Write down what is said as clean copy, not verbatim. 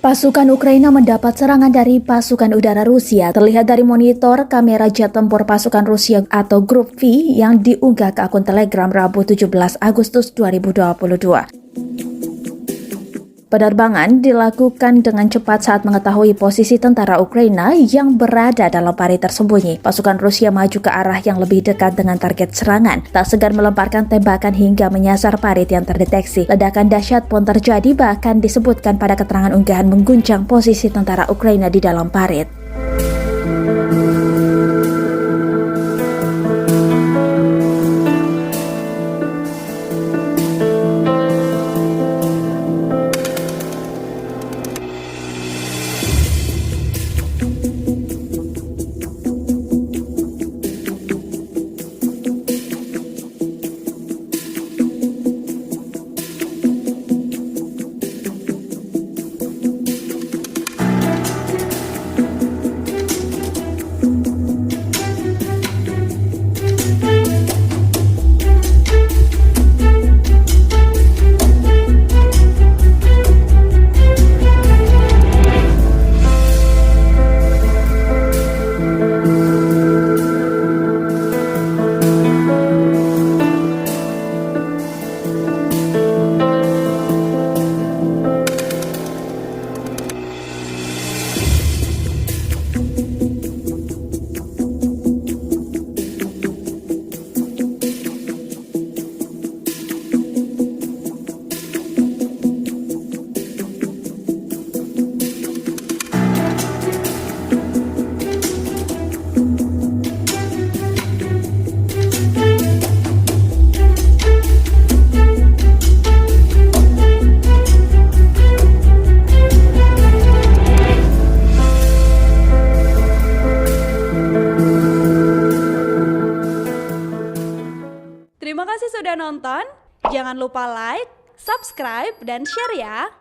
Pasukan Ukraina mendapat serangan dari pasukan udara Rusia. Terlihat dari monitor kamera jet tempur pasukan Rusia atau Grup V yang diunggah ke akun Telegram Rabu 17 Agustus 2022. Penerbangan dilakukan dengan cepat saat mengetahui posisi tentara Ukraina yang berada dalam parit tersembunyi. Pasukan Rusia maju ke arah yang lebih dekat dengan target serangan, tak segan melemparkan tembakan hingga menyasar parit yang terdeteksi. Ledakan dahsyat pun terjadi, bahkan disebutkan pada keterangan unggahan mengguncang posisi tentara Ukraina di dalam parit. Terima kasih sudah nonton. Jangan lupa like, subscribe, dan share ya.